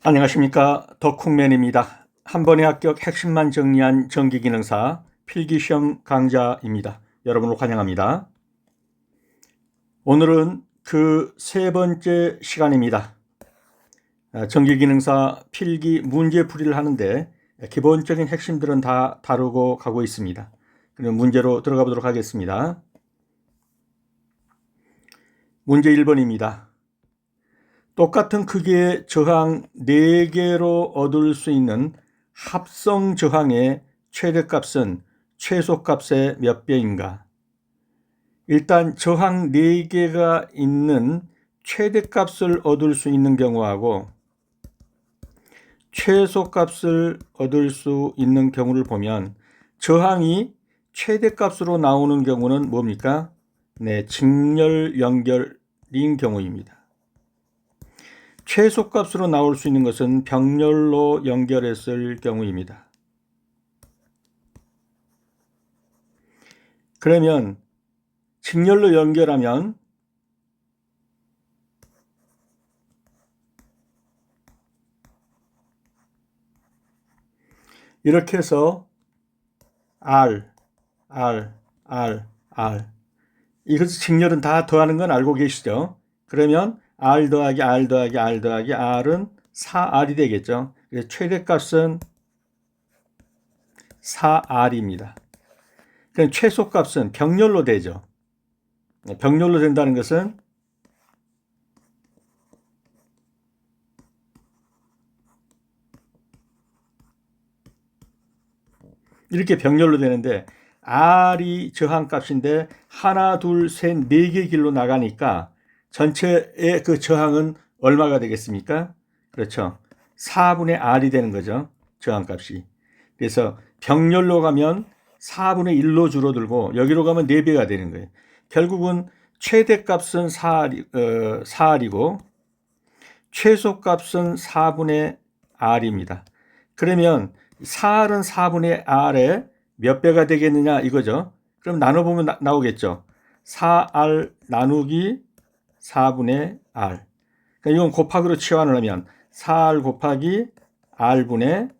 안녕하십니까, 덕후맨입니다. 한 번에 합격 핵심만 정리한 전기기능사 필기시험 강좌입니다. 여러분을 환영합니다. 오늘은 그 세 번째 시간입니다. 전기기능사 필기 문제풀이를 하는데 기본적인 핵심들은 다 다루고 가고 있습니다. 그럼 문제로 들어가 보도록 하겠습니다. 문제 1번입니다. 똑같은 크기의 저항 4개로 얻을 수 있는 합성 저항의 최대값은 최소값의 몇 배인가? 일단 저항 4개가 있는 최대값을 얻을 수 있는 경우하고 최소값을 얻을 수 있는 경우를 보면 저항이 최대값으로 나오는 경우는 뭡니까? 네, 직렬 연결인 경우입니다. 최소값으로 나올 수 있는 것은 병렬로 연결했을 경우입니다. 그러면 직렬로 연결하면 이렇게 해서 R, 이것을 직렬은 다 더하는 건 알고 계시죠? 그러면 R 더하기 R 더하기 R 더하기 R은 4R이 되겠죠. 그래서 최대값은 4R입니다. 그럼 최소값은 병렬로 되죠. 병렬로 된다는 것은 이렇게 병렬로 되는데 R이 저항값인데 하나, 둘, 셋, 4개 길로 나가니까 전체의 그 저항은 얼마가 되겠습니까? 그렇죠. 4분의 R이 되는 거죠. 저항값이. 그래서 병렬로 가면 4분의 1로 줄어들고 여기로 가면 4배가 되는 거예요. 결국은 최대값은 4R이고 최소값은 4분의 R입니다. 그러면 4R은 4분의 R에 몇 배가 되겠느냐 이거죠. 그럼 나눠보면 나오겠죠. 4R 나누기 4분의 R. 그러니까 이건 곱하기로 치환을 하면 4R 곱하기 R분의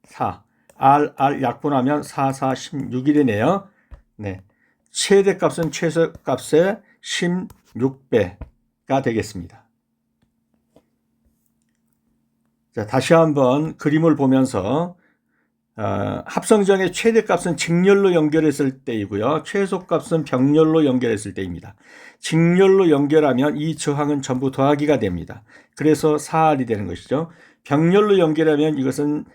4. R 약분하면 4, 16이 되네요. 네. 최대값은 최소값의 16배가 되겠습니다. 자, 다시 한번 그림을 보면서 합성저항의 최대값은 직렬로 연결했을 때이고요. 최소값은 병렬로 연결했을 때입니다. 직렬로 연결하면 이 저항은 전부 더하기가 됩니다. 그래서 4R이 되는 것이죠. 병렬로 연결하면 이것은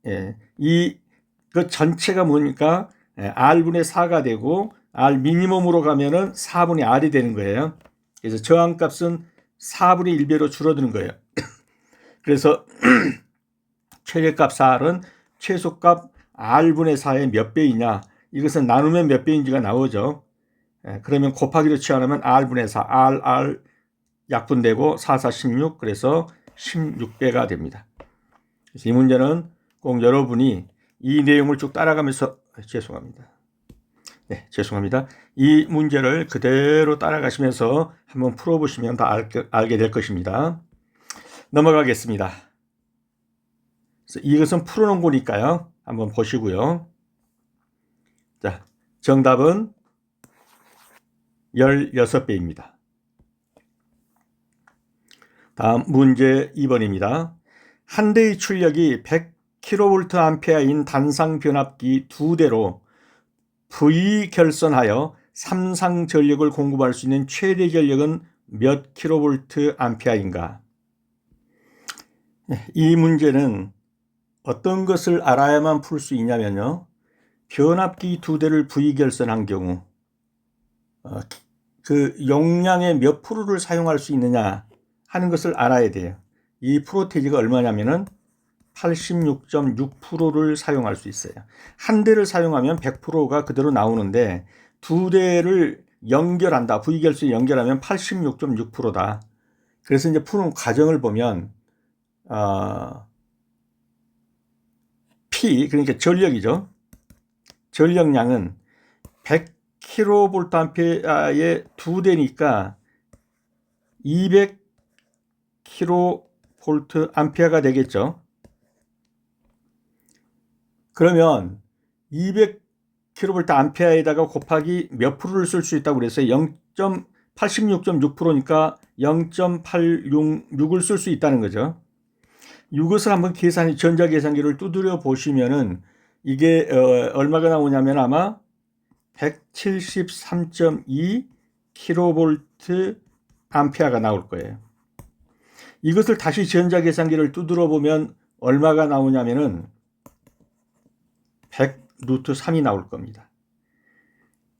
그 전체가 뭐니까 R분의 4가 되고 R 미니멈으로 가면은 4분의 R이 되는 거예요. 그래서 저항값은 4분의 1배로 줄어드는 거예요. 그래서 최대값 4R은 최소값 R분의 4의 몇 배이냐, 이것은 나누면 몇 배인지가 나오죠. 그러면 곱하기로 치환하면 R분의 4, R 약분되고 4, 4, 16, 그래서 16배가 됩니다. 그래서 이 문제는 꼭 여러분이 이 내용을 쭉 따라가면서 죄송합니다. 이 문제를 그대로 따라가시면서 한번 풀어보시면 다 알게 될 것입니다. 넘어가겠습니다. 이것은 풀어놓은 거니까요. 한번 보시고요. 자, 정답은 16배입니다. 다음 문제 2번입니다. 한 대의 출력이 100kVA인 단상 변압기 2대로 V 결선하여 삼상 전력을 공급할 수 있는 최대 전력은 몇 kVA인가? 이 문제는 어떤 것을 알아야만 풀 수 있냐면요. 변압기 2대를 V 결선한 경우 그 용량의 몇 프로를 사용할 수 있느냐 하는 것을 알아야 돼요. 이 프로테이지가 얼마냐면은 86.6%를 사용할 수 있어요. 한 대를 사용하면 100%가 그대로 나오는데 두 대를 연결한다. V 결선을 연결하면 86.6%다. 그래서 이제 푸는 과정을 보면 P, 그러니까 전력이죠. 전력량은 100kVA의 두 대니까 200kVA의 볼트 암페어가 되겠죠. 그러면 200kV 암페어에다가 곱하기 몇 프로를 쓸 수 있다고 그랬어요? 86.6%니까 0.866을 쓸 수 있다는 거죠. 이것을 한번 전자계산기를 두드려 보시면은 이게 얼마가 나오냐면 아마 173.2kV 암페어가 나올 거예요. 이것을 다시 전자계산기를 두드려 보면 얼마가 나오냐면은 100루트3이 나올 겁니다.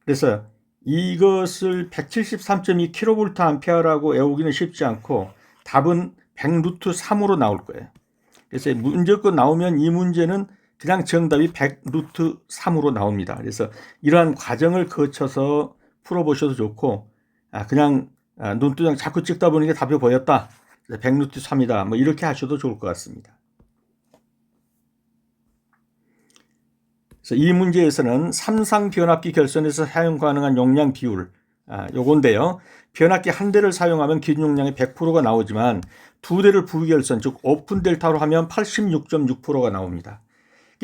그래서 이것을 173.2kV 암페어라고 외우기는 쉽지 않고 답은 100루트3으로 나올 거예요. 그래서 문제껏 나오면 이 문제는 그냥 정답이 100루트3으로 나옵니다. 그래서 이러한 과정을 거쳐서 풀어보셔도 좋고 그냥 눈두장 자꾸 찍다 보니까 답이 보였다. 100루트3이다. 뭐 이렇게 하셔도 좋을 것 같습니다. 그래서 이 문제에서는 삼상 변압기 결선에서 사용 가능한 용량 비율 요건데요. 변압기 한 대를 사용하면 기준 용량의 100%가 나오지만 두 대를 부결선 즉 오픈 델타로 하면 86.6%가 나옵니다.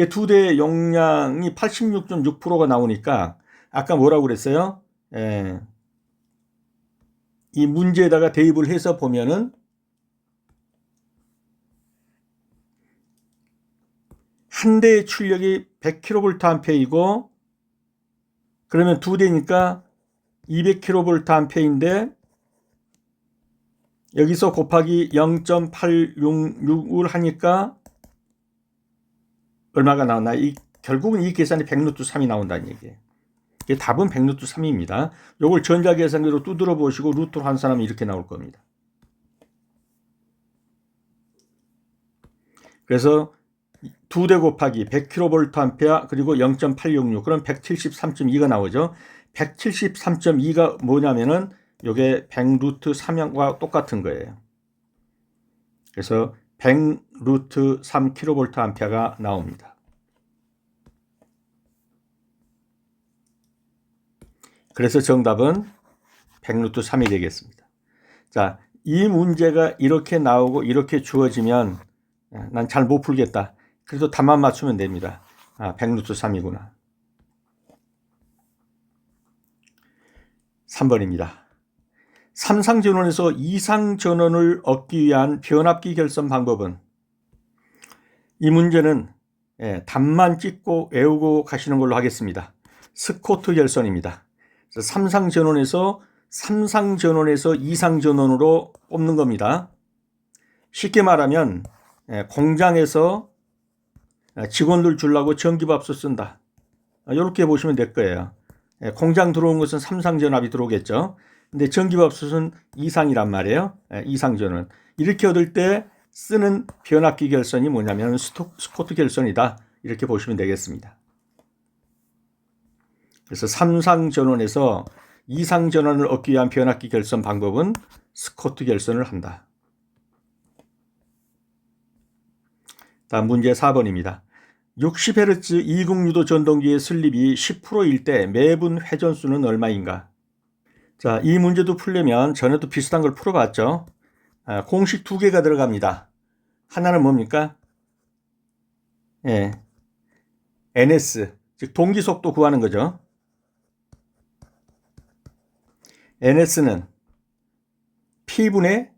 두 대의 용량이 86.6%가 나오니까 아까 뭐라고 그랬어요? 이 문제에다가 대입을 해서 보면은 한 대의 출력이 100kVA이고 그러면 두 대니까 200kVA인데 여기서 곱하기 0.866을 하니까 얼마가 나오나? 결국은 이 계산이 100루트3이 나온다는 얘기예요. 답은 100루트3입니다. 이걸 전자계산기로 두드려 보시고 루트로 환산하면 이렇게 나올 겁니다. 그래서 두 대 곱하기 100kVA 그리고 0.866 그럼 173.2가 나오죠. 173.2가 뭐냐면은 이게 100루트3과 똑같은 거예요. 그래서 100루트3kVA가 나옵니다. 그래서 정답은 100루트3이 되겠습니다. 자, 이 문제가 이렇게 나오고 이렇게 주어지면 난 잘 못 풀겠다. 그래도 답만 맞추면 됩니다. 100루트3이구나. 3번입니다. 삼상전원에서 이상전원을 얻기 위한 변압기 결선 방법은? 이 문제는 답만 찍고 외우고 가시는 걸로 하겠습니다. 스코트 결선입니다. 삼상전원에서 이상전원으로 뽑는 겁니다. 쉽게 말하면 공장에서 직원들 주려고 전기밥솥 쓴다. 이렇게 보시면 될 거예요. 공장 들어온 것은 삼상전압이 들어오겠죠. 근데 전기밥솥은 이상이란 말이에요. 이상전원. 이렇게 얻을 때 쓰는 변압기 결선이 뭐냐면 스코트 결선이다. 이렇게 보시면 되겠습니다. 그래서 삼상전원에서 이상전원을 얻기 위한 변압기 결선 방법은 스코트 결선을 한다. 다음 문제 4번입니다. 60Hz 이국유도 전동기의 슬립이 10%일 때 매분 회전수는 얼마인가? 자, 이 문제도 풀려면 전에도 비슷한 걸 풀어봤죠. 공식 두 개가 들어갑니다. 하나는 뭡니까? NS, 즉 동기속도 구하는 거죠. NS는 P분의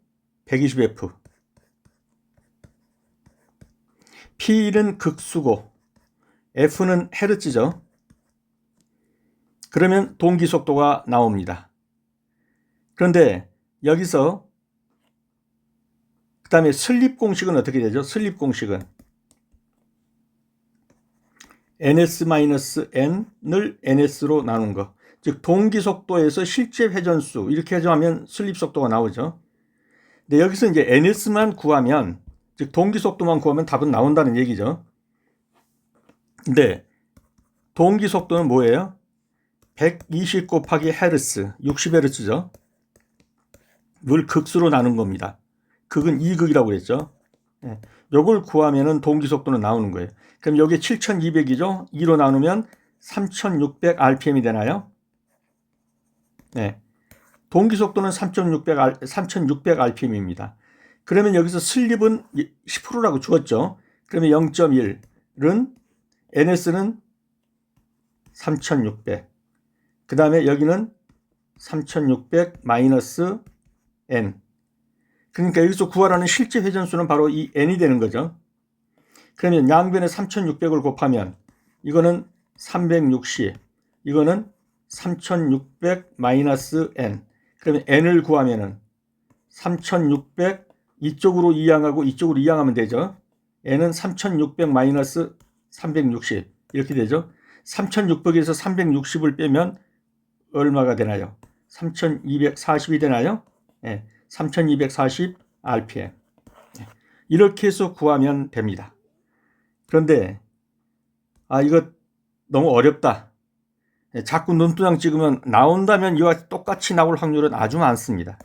120F. P는 극수고 F는 헤르츠죠. 그러면 동기속도가 나옵니다. 그런데 여기서 그 다음에 슬립 공식은 어떻게 되죠? 슬립 공식은 ns-n을 ns로 나눈 거. 즉 동기속도에서 실제 회전수 이렇게 해주면 슬립 속도가 나오죠. 근데 여기서 이제 ns만 구하면 즉 동기속도만 구하면 답은 나온다는 얘기죠. 근데 동기속도는 뭐예요? 120 곱하기 헤르츠, 60Hz죠. 을 극수로 나눈 겁니다. 극은 2극이라고 그랬죠. 요걸 구하면은 동기속도는 나오는 거예요. 그럼 여기 7200이죠. 2로 나누면 3600rpm이 되나요? 동기속도는 3600rpm입니다. 그러면 여기서 슬립은 10%라고 주었죠. 그러면 0.1은 NS는 3600. 그 다음에 여기는 3600 마이너스 N. 그러니까 여기서 구하라는 실제 회전수는 바로 이 N이 되는 거죠. 그러면 양변에 3600을 곱하면 이거는 360, 이거는 3600 마이너스 N. 그러면 N을 구하면은 3600 이쪽으로 이항하고 이쪽으로 이항하면 되죠. N은 3600 마이너스 360 이렇게 되죠. 3600에서 360을 빼면 얼마가 되나요? 3240이 되나요? 네, 3240 RPM. 이렇게 해서 구하면 됩니다. 그런데 이거 너무 어렵다. 자꾸 눈두장 찍으면 나온다면 이와 똑같이 나올 확률은 아주 많습니다.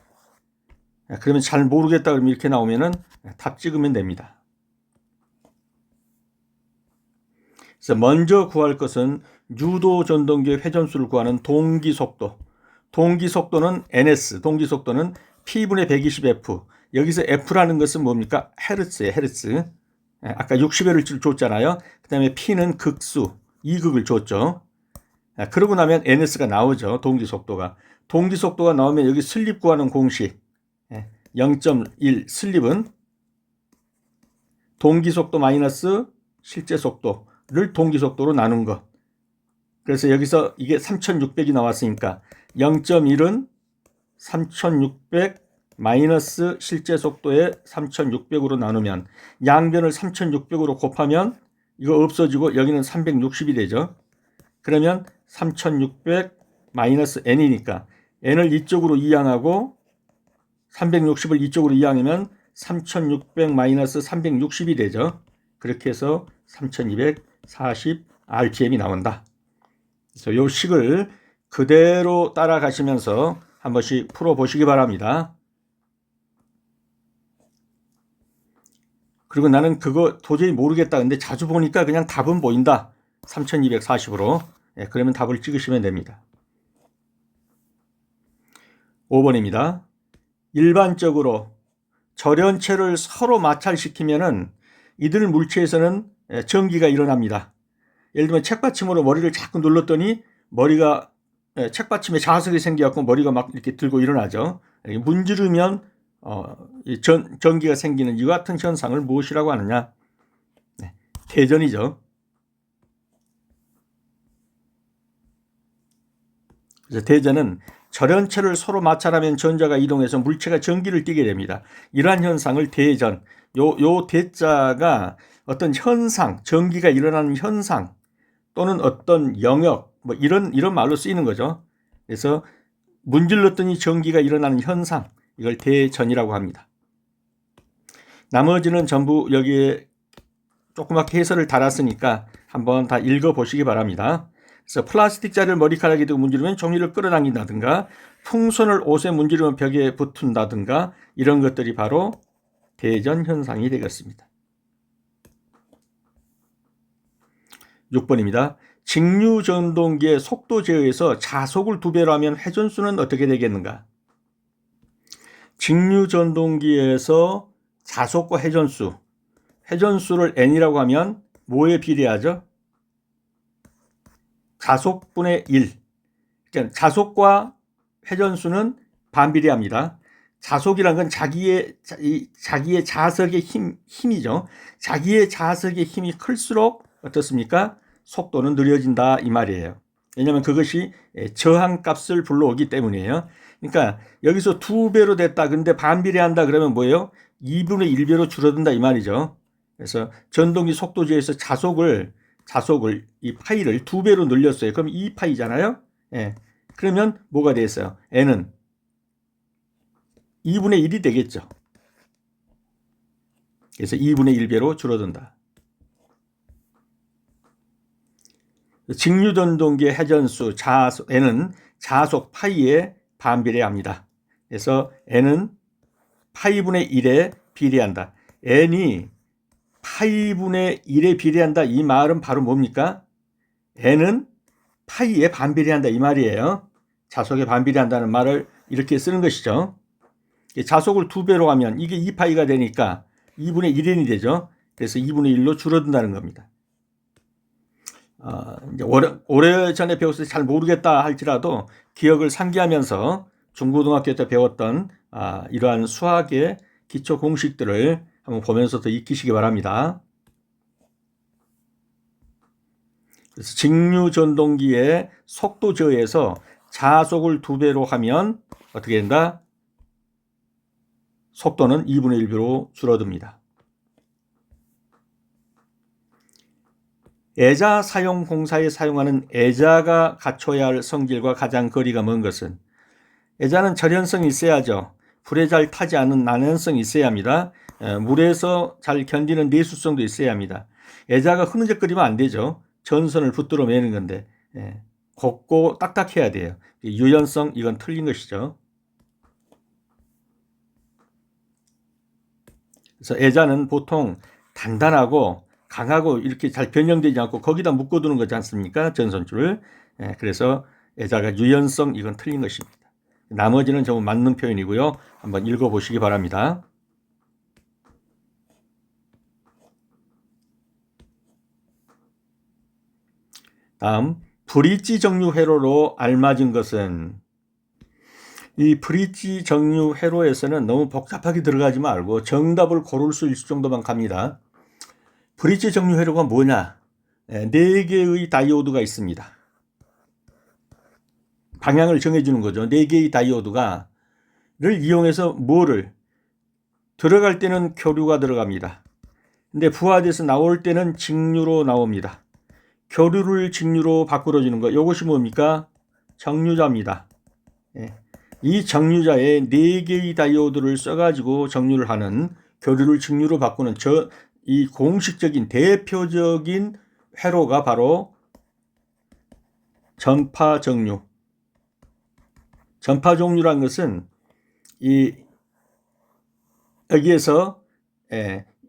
그러면 잘 모르겠다 그러면 이렇게 나오면은 답 찍으면 됩니다. 그래서 먼저 구할 것은 유도 전동기의 회전수를 구하는 동기속도. 동기속도는 NS, 동기속도는 P분의 120F. 여기서 F라는 것은 뭡니까? 헤르츠예요, 헤르츠. 아까 60Hz를 줬잖아요. 그 다음에 P는 극수, 2극을 줬죠. 그러고 나면 NS가 나오죠, 동기속도가. 동기속도가 나오면 여기 슬립 구하는 공식. 0.1 슬립은 동기속도 마이너스 실제 속도를 동기속도로 나눈 것. 그래서 여기서 이게 3600이 나왔으니까 0.1은 3600 마이너스 실제 속도에 3600으로 나누면 양변을 3600으로 곱하면 이거 없어지고 여기는 360이 되죠. 그러면 3600 마이너스 n이니까 n을 이쪽으로 이항하고 360을 이쪽으로 이항하면 3600 마이너스 360이 되죠. 그렇게 해서 3240 RPM이 나온다. 그래서 이 식을 그대로 따라가시면서 한 번씩 풀어보시기 바랍니다. 그리고 나는 그거 도저히 모르겠다. 근데 자주 보니까 그냥 답은 보인다. 3240으로. 그러면 답을 찍으시면 됩니다. 5번입니다. 일반적으로 절연체를 서로 마찰시키면은 이들 물체에서는 전기가 일어납니다. 예를 들면 책받침으로 머리를 자꾸 눌렀더니 머리가 책받침에 자석이 생겨갖고 머리가 막 이렇게 들고 일어나죠. 문지르면 전기가 생기는 이 같은 현상을 무엇이라고 하느냐? 대전이죠. 그래서 대전은 절연체를 서로 마찰하면 전자가 이동해서 물체가 전기를 띠게 됩니다. 이러한 현상을 대전, 요 대자가 어떤 현상, 전기가 일어나는 현상 또는 어떤 영역 뭐 이런 말로 쓰이는 거죠. 그래서 문질렀더니 전기가 일어나는 현상, 이걸 대전이라고 합니다. 나머지는 전부 여기에 조그맣게 해설을 달았으니까 한번 다 읽어보시기 바랍니다. 그래서 플라스틱 자를 머리카락에 두고 문지르면 종이를 끌어당긴다든가 풍선을 옷에 문지르면 벽에 붙은다든가 이런 것들이 바로 대전 현상이 되겠습니다. 6번입니다. 직류 전동기의 속도 제어에서 자속을 2배로 하면 회전수는 어떻게 되겠는가? 직류 전동기에서 자속과 회전수를 n이라고 하면 뭐에 비례하죠? 자속분의 1. 그러니까 자속과 회전수는 반비례합니다. 자속이란 건 자기의 자석의 힘이죠. 자기의 자석의 힘이 클수록 어떻습니까? 속도는 느려진다 이 말이에요. 왜냐하면 그것이 저항값을 불러오기 때문이에요. 그러니까 여기서 2배로 됐다. 근데 반비례한다 그러면 뭐예요? 2분의 1배로 줄어든다 이 말이죠. 그래서 전동기 속도제에서 자속을 이 파이를 2배로 늘렸어요. 그럼 2파이잖아요. 그러면 뭐가 됐어요? n은 2분의 1이 되겠죠. 그래서 2분의 1배로 줄어든다. 직류전동기의 회전수 n은 자속 파이에 반비례합니다. 그래서 n은 파이분의 1에 비례한다. n이 파이분의 1에 비례한다. 이 말은 바로 뭡니까? n은 파이에 반비례한다 이 말이에요. 자속에 반비례한다는 말을 이렇게 쓰는 것이죠. 자속을 2배로 하면 이게 2파이가 되니까 2분의 1n이 되죠. 그래서 2분의 1로 줄어든다는 겁니다. 이제 오래전에 배웠을 때 잘 모르겠다 할지라도 기억을 상기하면서 중고등학교 때 배웠던 이러한 수학의 기초 공식들을 한번 보면서 더 익히시기 바랍니다. 그래서 직류전동기의 속도 저에서 자속을 2배로 하면 어떻게 된다? 속도는 2분의 1배로 줄어듭니다. 애자 사용 공사에 사용하는 애자가 갖춰야 할 성질과 가장 거리가 먼 것은, 애자는 절연성이 있어야죠. 불에 잘 타지 않는 난연성이 있어야 합니다. 물에서 잘 견디는 내수성도 있어야 합니다. 애자가 흐느적거리면 안 되죠. 전선을 붙들어 매는 건데 곱고 딱딱해야 돼요. 유연성, 이건 틀린 것이죠. 그래서 애자는 보통 단단하고 강하고 이렇게 잘 변형되지 않고 거기다 묶어두는 거지 않습니까? 전선줄을. 그래서 애자가 유연성, 이건 틀린 것입니다. 나머지는 전부 맞는 표현이고요. 한번 읽어보시기 바랍니다. 다음, 브릿지 정류 회로로 알맞은 것은, 이 브릿지 정류 회로에서는 너무 복잡하게 들어가지 말고 정답을 고를 수 있을 정도만 갑니다. 브릿지 정류 회로가 뭐냐? 4개의 다이오드가 있습니다. 방향을 정해주는 거죠. 4개의 다이오드를 이용해서 뭐를? 들어갈 때는 교류가 들어갑니다. 근데 부하돼서 나올 때는 직류로 나옵니다. 교류를 직류로 바꾸어주는 거, 이것이 뭡니까? 정류자입니다. 이 정류자에 4개의 다이오드를 써가지고 정류를 하는, 교류를 직류로 바꾸는 이 공식적인 대표적인 회로가 바로 전파정류. 전파정류란 것은 여기에서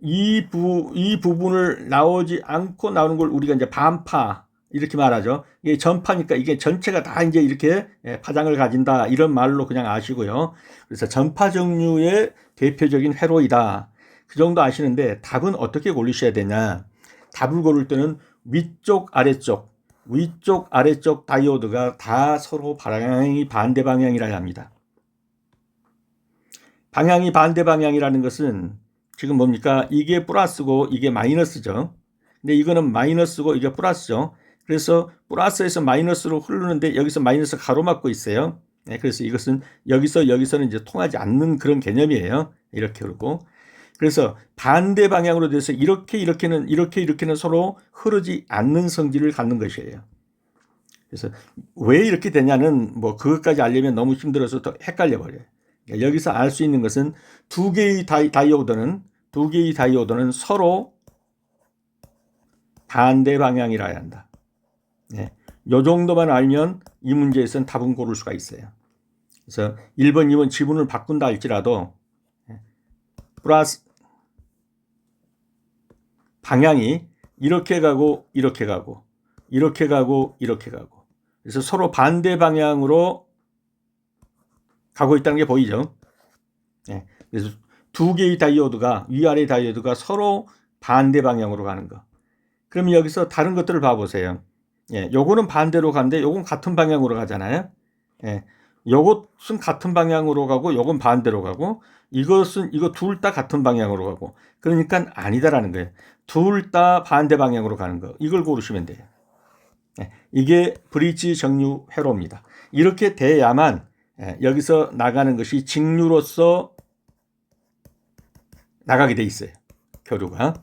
이 부분을 나오지 않고 나오는 걸 우리가 이제 반파 이렇게 말하죠. 이게 전파니까 이게 전체가 다 이제 이렇게 파장을 가진다, 이런 말로 그냥 아시고요. 그래서 전파정류의 대표적인 회로이다. 그 정도 아시는데 답은 어떻게 고르셔야 되냐? 답을 고를 때는 위쪽 아래쪽 다이오드가 다 서로 방향이 반대 방향이라야 합니다. 방향이 반대 방향이라는 것은 지금 뭡니까? 이게 플러스고 이게 마이너스죠. 근데 이거는 마이너스고 이게 플러스죠. 그래서 플러스에서 마이너스로 흐르는데 여기서 마이너스 가로막고 있어요. 그래서 이것은 여기서는 이제 통하지 않는 그런 개념이에요. 이렇게 흐르고. 그래서 반대 방향으로 돼서 이렇게는 서로 흐르지 않는 성질을 갖는 것이에요. 그래서 왜 이렇게 되냐는 뭐 그것까지 알려면 너무 힘들어서 더 헷갈려 버려요. 여기서 알 수 있는 것은 2개의 다이오드는 서로 반대 방향이라야 한다. 요 정도만 알면 이 문제에서는 답은 고를 수가 있어요. 그래서 1번, 2번 지문을 바꾼다 할지라도 플러스 방향이 이렇게 가고 이렇게 가고 이렇게 가고 이렇게 가고, 그래서 서로 반대 방향으로 가고 있다는 게 보이죠. 그래서 2개의 다이오드가, 위아래 다이오드가 서로 반대 방향으로 가는 거. 그러면 여기서 다른 것들을 봐보세요. 요거는 반대로 가는데 요건 같은 방향으로 가잖아요. 요것은 같은 방향으로 가고 요건 반대로 가고, 이거 둘 다 같은 방향으로 가고, 그러니까 아니다라는 거예요. 둘 다 반대 방향으로 가는 거, 이걸 고르시면 돼요. 이게 브릿지 정류 회로입니다. 이렇게 돼야만 여기서 나가는 것이 직류로서 나가게 돼 있어요. 교류가.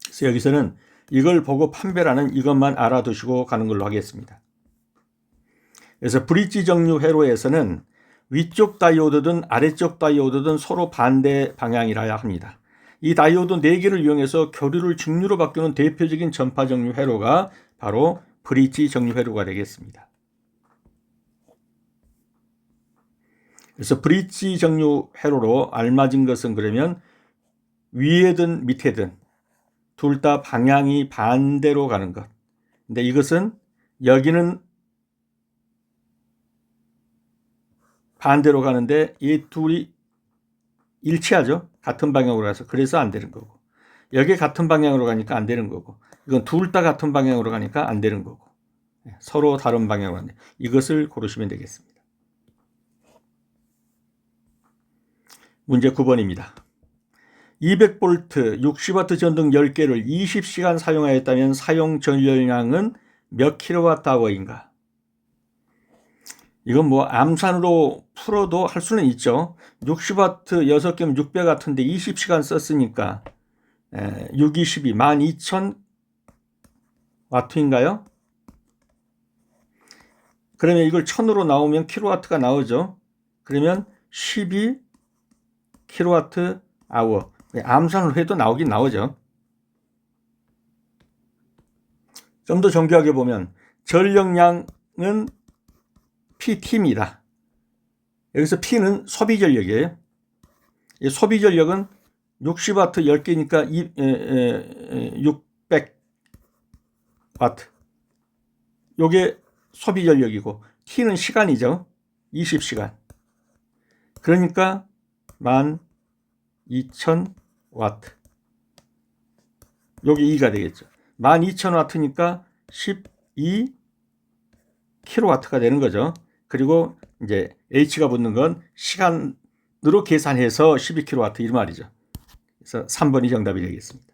그래서 여기서는 이걸 보고 판별하는 이것만 알아두시고 가는 걸로 하겠습니다. 그래서 브릿지 정류 회로에서는 위쪽 다이오드든 아래쪽 다이오드든 서로 반대 방향이라야 합니다. 이 다이오드 4개를 이용해서 교류를 직류로 바꾸는 대표적인 전파 정류 회로가 바로 브릿지 정류 회로가 되겠습니다. 그래서 브릿지 정류 회로로 알맞은 것은, 그러면 위에든 밑에든 둘 다 방향이 반대로 가는 것. 근데 이것은 여기는 반대로 가는데 이 둘이 일치하죠. 같은 방향으로 가서. 그래서 안 되는 거고. 여기 같은 방향으로 가니까 안 되는 거고. 이건 둘 다 같은 방향으로 가니까 안 되는 거고. 서로 다른 방향으로 가는 이것을 고르시면 되겠습니다. 문제 9번입니다. 200V 60W 전등 10개를 20시간 사용하였다면 사용 전력량은 몇 kWh인가? 이건 뭐 암산으로 풀어도 할 수는 있죠. 60W 6개면 600W인데 20시간 썼으니까 6, 22, 12,000W인가요? 그러면 이걸 1000으로 나오면 kW가 나오죠. 그러면 12kWh. 암산을 해도 나오긴 나오죠. 좀 더 정교하게 보면 전력량은 PT입니다. 여기서 P는 소비 전력이에요. 이 소비 전력은 60W 10개니까 600W. 요게 소비 전력이고 T는 시간이죠. 20시간. 그러니까 12,000W. 요게 2가 되겠죠. 12,000W니까 12kW가 되는 거죠. 그리고 이제 H가 붙는 건 시간으로 계산해서 12kW 이 말이죠. 그래서 3번이 정답이 되겠습니다.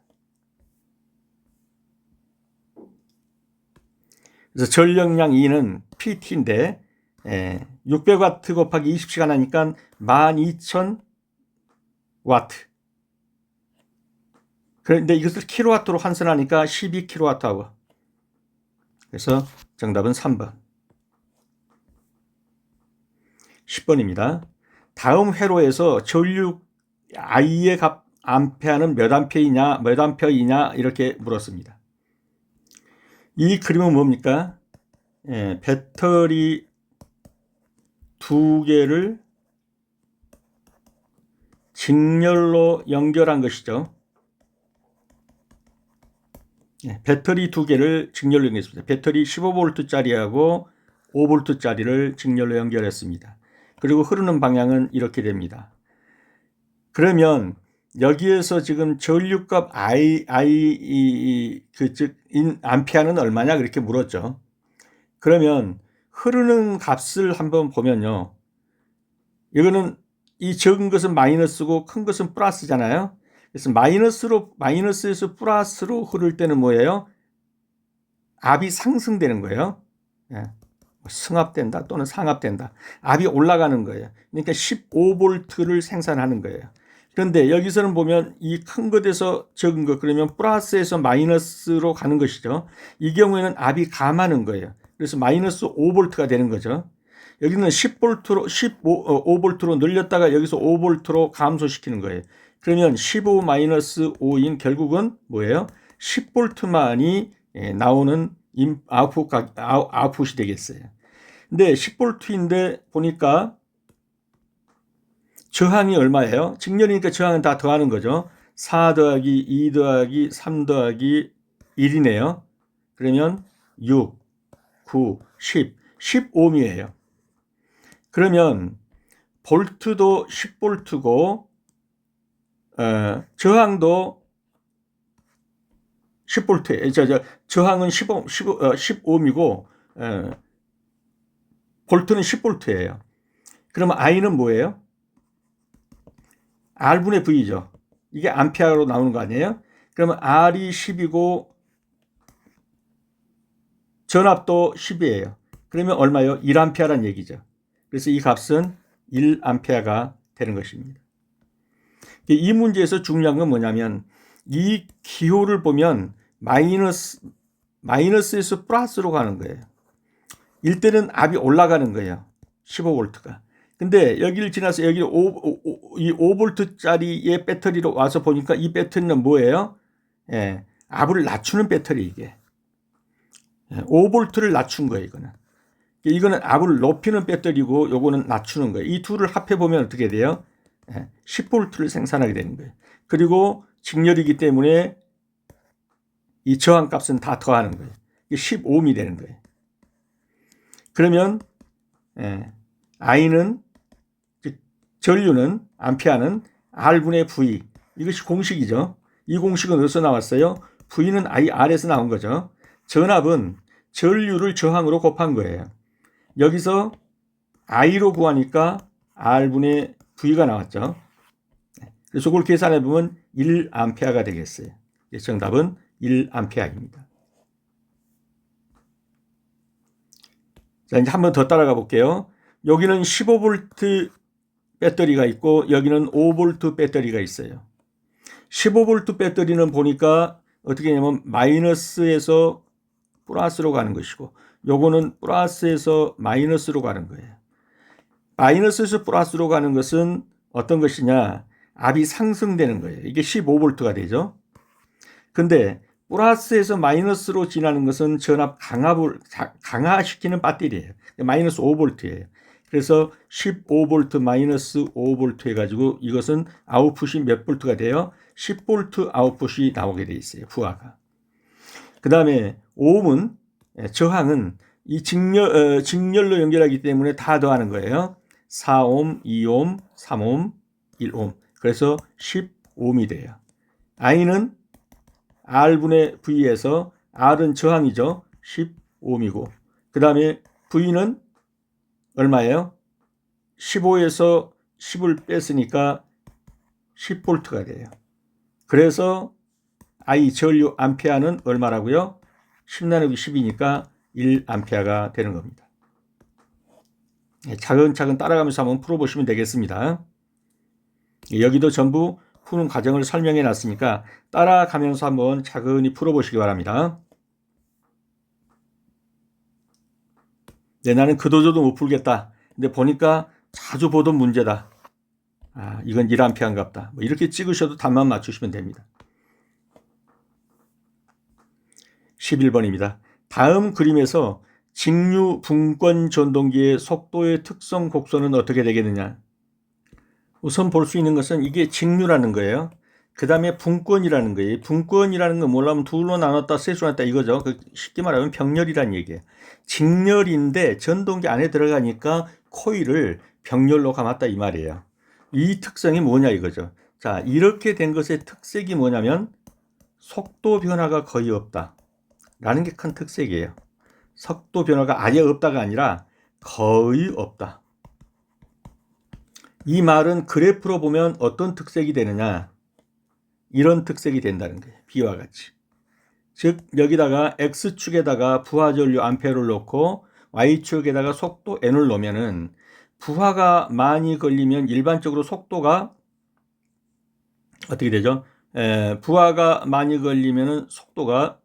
그래서 전력량 2는 PT인데 600W 곱하기 20시간 하니까 12,000W. 그런데 이것을 킬로와트로 환산하니까 12kWh. 그래서 정답은 3번. 10번입니다. 다음 회로에서 전류 I의 값 암페어는 몇 암페어이냐 이렇게 물었습니다. 이 그림은 뭡니까? 배터리 2개를 직렬로 연결한 것이죠. 배터리 2개를 직렬로 연결했습니다. 배터리 15V짜리하고 5V짜리를 직렬로 연결했습니다. 그리고 흐르는 방향은 이렇게 됩니다. 그러면 여기에서 지금 전류값 즉 암페어는 얼마냐 그렇게 물었죠. 그러면 흐르는 값을 한번 보면요. 이거는 이 적은 것은 마이너스고 큰 것은 플러스잖아요. 그래서 마이너스에서 플러스로 흐를 때는 뭐예요? 압이 상승되는 거예요. 승합된다 또는 상합된다. 압이 올라가는 거예요. 그러니까 15V를 생산하는 거예요. 그런데 여기서는 보면 이 큰 것에서 적은 것 그러면 플러스에서 마이너스로 가는 것이죠. 이 경우에는 압이 감하는 거예요. 그래서 마이너스 5V가 되는 거죠. 여기는 15V로 늘렸다가 여기서 5V로 감소시키는 거예요. 그러면 15 마이너스 5인 결국은 뭐예요? 10V만이 나오는 아웃풋이 되겠어요. 근데 10V인데 보니까 저항이 얼마예요? 직렬이니까 저항은 다 더하는 거죠. 4 더하기 2 더하기 3 더하기 1이네요. 그러면 6, 9, 10, 10ohm이에요. 그러면 볼트도 10V고 저항도 10V, 저항은 10ohm이고 볼트는 10V예요. 그러면 I는 뭐예요? R분의 V죠. 이게 암페어로 나오는 거 아니에요? 그러면 R이 10이고 전압도 10이에요. 그러면 얼마요? 1A라는 얘기죠. 그래서 이 값은 1A가 되는 것입니다. 이 문제에서 중요한 건 뭐냐면 이 기호를 보면 마이너스에서 플러스로 가는 거예요. 일때는 압이 올라가는 거예요. 15V가. 근데 여기를 지나서 여기 5V짜리의 배터리로 와서 보니까 이 배터리는 뭐예요? 압을 낮추는 배터리 이게. 5V를 낮춘 거예요, 이거는. 이거는 압을 높이는 배터리고 요거는 낮추는 거예요. 이 둘을 합해 보면 어떻게 돼요? 10V를 생산하게 되는 거예요. 그리고 직렬이기 때문에 이 저항 값은 다 더하는 거예요. 이게 15ohm이 되는 거예요. 그러면 I는 전류는 암페어는 R분의 V. 이것이 공식이죠. 이 공식은 어디서 나왔어요? V는 IR에서 나온 거죠. 전압은 전류를 저항으로 곱한 거예요. 여기서 I로 구하니까 R분의 V가 나왔죠. 그래서 그걸 계산해 보면 1A가 되겠어요. 정답은 1A입니다. 자, 이제 한번 더 따라가 볼게요. 여기는 15V 배터리가 있고 여기는 5V 배터리가 있어요. 15V 배터리는 보니까 어떻게 하냐면 마이너스에서 플러스로 가는 것이고 요거는 플러스에서 마이너스로 가는 거예요. 마이너스에서 플러스로 가는 것은 어떤 것이냐? 압이 상승되는 거예요. 이게 15V가 되죠. 근데 플러스에서 마이너스로 지나는 것은 전압 강화시키는 배터리예요. 마이너스 5V예요. 그래서 15V 마이너스 5V 해가지고 이것은 아웃풋이 몇 볼트가 돼요? 10V 아웃풋이 나오게 돼 있어요. 부하가. 그 다음에 오음은 저항은 이 직렬로 연결하기 때문에 다 더하는 거예요. 4옴, 2옴, 3옴, 1옴. 그래서 10옴이 돼요. I는 R분의 V에서 R은 저항이죠. 10옴이고 그 다음에 V는 얼마예요? 15에서 10을 뺐으니까 10V가 돼요. 그래서 I 전류 암페어는 얼마라고요? 10 나누기 10이니까 1A가 되는 겁니다. 차근차근 따라가면서 한번 풀어보시면 되겠습니다. 여기도 전부 푸는 과정을 설명해 놨으니까 따라가면서 한번 차근히 풀어보시기 바랍니다. 네, 나는 그도저도 못 풀겠다. 근데 보니까 자주 보던 문제다. 이건 1A인갑다. 뭐 이렇게 찍으셔도 답만 맞추시면 됩니다. 11번입니다. 다음 그림에서 직류 분권 전동기의 속도의 특성 곡선은 어떻게 되겠느냐? 우선 볼 수 있는 것은 이게 직류라는 거예요. 그 다음에 분권이라는 거예요. 분권이라는 건 뭐냐면 둘로 나눴다, 셋으로 나눴다 이거죠. 쉽게 말하면 병렬이라는 얘기예요. 직렬인데 전동기 안에 들어가니까 코일을 병렬로 감았다 이 말이에요. 이 특성이 뭐냐 이거죠. 자, 이렇게 된 것의 특색이 뭐냐면 속도 변화가 거의 없다 라는 게 큰 특색이에요. 속도 변화가 아예 없다가 아니라 거의 없다. 이 말은 그래프로 보면 어떤 특색이 되느냐? 이런 특색이 된다는 거예요. B와 같이. 즉 여기다가 X축에다가 부하 전류 암페어를 놓고 Y축에다가 속도 N을 놓으면은 부하가 많이 걸리면 일반적으로 속도가 어떻게 되죠? 부하가 많이 걸리면은 속도가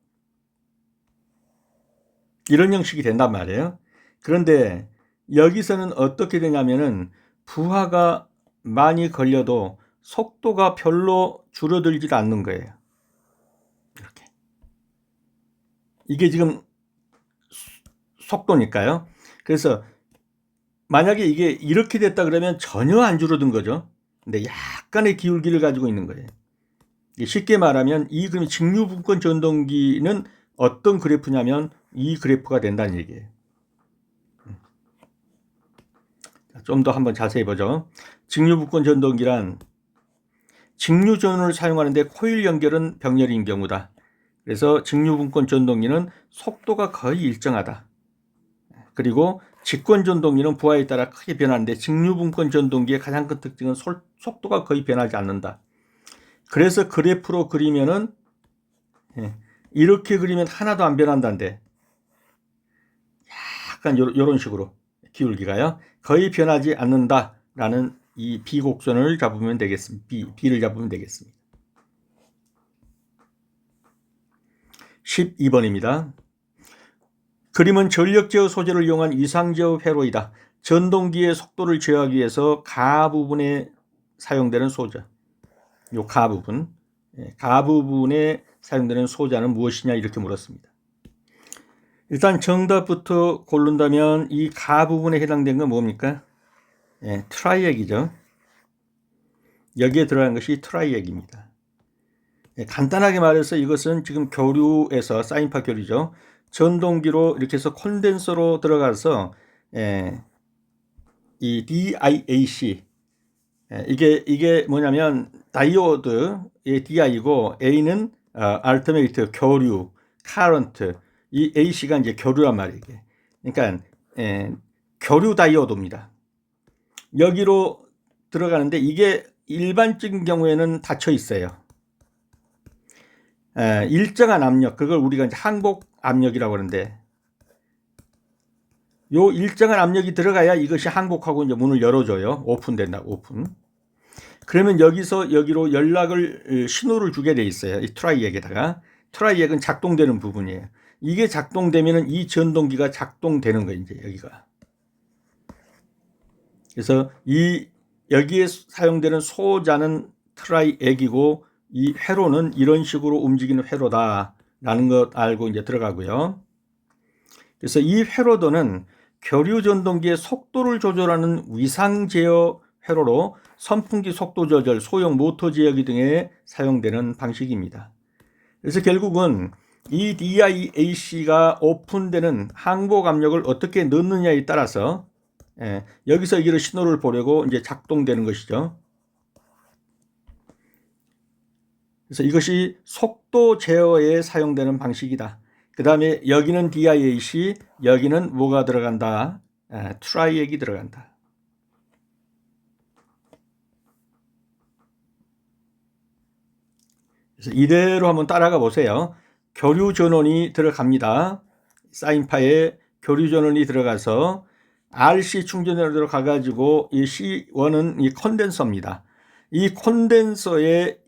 이런 형식이 된단 말이에요. 그런데 여기서는 어떻게 되냐면은 부하가 많이 걸려도 속도가 별로 줄어들지 않는 거예요. 이렇게. 이게 지금 속도니까요. 그래서 만약에 이게 이렇게 됐다 그러면 전혀 안 줄어든 거죠. 근데 약간의 기울기를 가지고 있는 거예요. 쉽게 말하면 이 그림 직류분권 전동기는 어떤 그래프냐면 이 그래프가 된다는 얘기예요. 좀 더 한번 자세히 보죠. 직류분권 전동기란 직류전원을 사용하는데 코일 연결은 병렬인 경우다. 그래서 직류분권 전동기는 속도가 거의 일정하다. 그리고 직권 전동기는 부하에 따라 크게 변하는데 직류분권 전동기의 가장 큰 특징은 속도가 거의 변하지 않는다. 그래서 그래프로 그리면은 이렇게 그리면 하나도 안 변한다는데 약간 이런 식으로 기울기가요. 거의 변하지 않는다라는 이 B곡선을 잡으면 되겠습니다. B를 잡으면 되겠습니다. 12번입니다. 그림은 전력 제어 소재를 이용한 이상 제어 회로이다. 전동기의 속도를 제어하기 위해서 가 부분에 사용되는 소재. 요 가 부분. 가 부분에 사용되는 소재는 무엇이냐 이렇게 물었습니다. 일단 정답부터 고른다면 이 가 부분에 해당되는 건 뭡니까? 트라이액이죠. 여기에 들어간 것이 트라이액입니다. 간단하게 말해서 이것은 지금 교류에서 사인파 교류죠. 전동기로 이렇게 해서 콘덴서로 들어가서 이 DIAC 이게 뭐냐면 다이오드의 DI고 A는 알터네이터 교류, 카런트. 이 AC가 이제 교류란 말이에요. 그러니까 교류 다이오드입니다. 여기로 들어가는데 이게 일반적인 경우에는 닫혀 있어요. 일정한 압력, 그걸 우리가 이제 항복 압력이라고 하는데, 요 일정한 압력이 들어가야 이것이 항복하고 이제 문을 열어줘요. 오픈된다, 오픈. 그러면 여기서 여기로 연락을 신호를 주게 돼 있어요. 이 트라이액에다가. 트라이액은 작동되는 부분이에요. 이게 작동되면은 이 전동기가 작동되는 거예요. 이제 여기가. 그래서 여기에 사용되는 소자는 트라이액이고 이 회로는 이런 식으로 움직이는 회로다라는 것 알고 이제 들어가고요. 그래서 이 회로도는 교류 전동기의 속도를 조절하는 위상 제어 회로로 선풍기 속도 조절, 소형 모터 제어기 등에 사용되는 방식입니다. 그래서 결국은 이 DIAC가 오픈되는 항복 압력을 어떻게 넣느냐에 따라서 여기서 이런 신호를 보내고 이제 작동되는 것이죠. 그래서 이것이 속도 제어에 사용되는 방식이다. 그 다음에 여기는 DIAC, 여기는 뭐가 들어간다? 트라이액이 들어간다. 그래서 이대로 한번 따라가 보세요. 교류 전원이 들어갑니다. 사인파에 교류 전원이 들어가서 RC 충전으로 가가지고 이 C1은 이 콘덴서입니다. 이 콘덴서의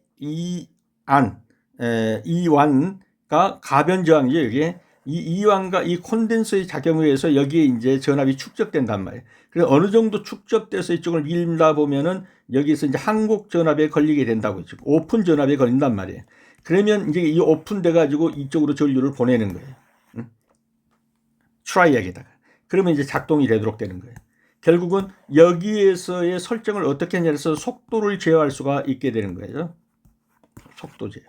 이완가 가변 저항이죠. 이게 이 이완과 이 콘덴서의 작용에 의해서 여기에 이제 전압이 축적된단 말이에요. 그래서 어느 정도 축적돼서 이쪽을 밀다 보면은 여기서 이제 항복 전압에 걸리게 된다고 했죠. 오픈 전압에 걸린단 말이에요. 그러면 이제 이 오픈돼 가지고 이쪽으로 전류를 보내는 거예요. 트라이액에다가. 그러면 이제 작동이 되도록 되는 거예요. 결국은 여기에서의 설정을 어떻게 하냐 해서 속도를 제어할 수가 있게 되는 거예요. 속도 제어.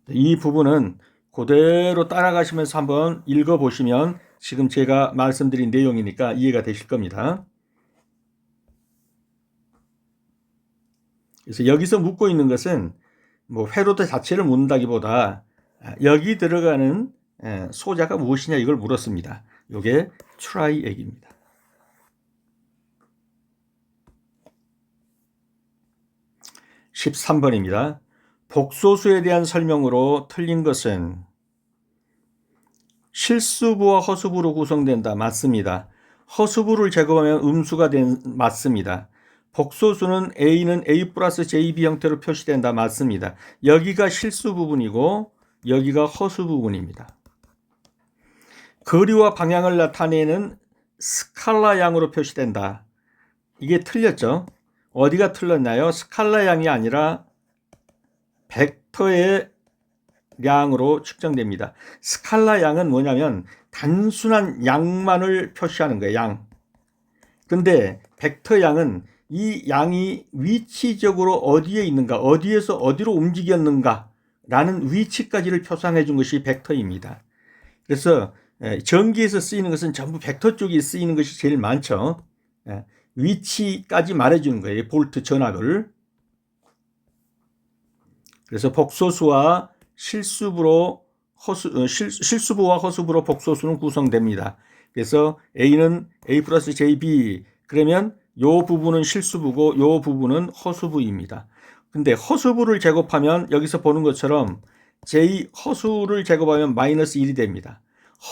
이 부분은 그대로 따라가시면서 한번 읽어보시면 지금 제가 말씀드린 내용이니까 이해가 되실 겁니다. 그래서 여기서 묻고 있는 것은 뭐 회로도 자체를 묻는다기보다 여기 들어가는 소자가 무엇이냐 이걸 물었습니다. 이게 트라이액입니다. (13번입니다) 복소수에 대한 설명으로 틀린 것은 실수부와 허수부로 구성된다. 맞습니다. 허수부를 제거하면 음수가 맞습니다. 복소수는 A는 A 플러스 JB 형태로 표시된다. 맞습니다. 여기가 실수 부분이고 여기가 허수 부분입니다. 거리와 방향을 나타내는 스칼라 양으로 표시된다. 이게 틀렸죠? 어디가 틀렸나요? 스칼라 양이 아니라 벡터의 양으로 측정됩니다. 스칼라 양은 뭐냐면 단순한 양만을 표시하는 거예요. 양. 근데 벡터 양은 이 양이 위치적으로 어디에 있는가, 어디에서 어디로 움직였는가 라는 위치까지를 표상해 준 것이 벡터입니다. 그래서 전기에서 쓰이는 것은 전부 벡터 쪽에 쓰이는 것이 제일 많죠. 위치까지 말해주는 거예요. 볼트 전압을. 그래서 복소수와 실수부와 허수부로 복소수는 구성됩니다. 그래서 A는 A 플러스 JB, 그러면 요 부분은 실수부고 요 부분은 허수부입니다. 근데 허수부를 제곱하면 여기서 보는 것처럼 J 허수를 제곱하면 마이너스 1이 됩니다.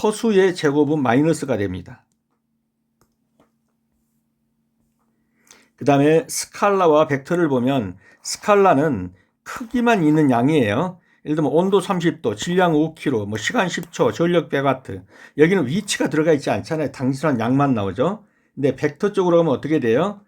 허수의 제곱은 마이너스가 됩니다. 그 다음에 스칼라와 벡터를 보면 스칼라는 크기만 있는 양이에요. 예를 들면 온도 30도, 질량 5kg, 뭐 시간 10초, 전력 100W. 여기는 위치가 들어가 있지 않잖아요. 단순한 양만 나오죠. 근데 벡터 쪽으로 가면 어떻게 돼요?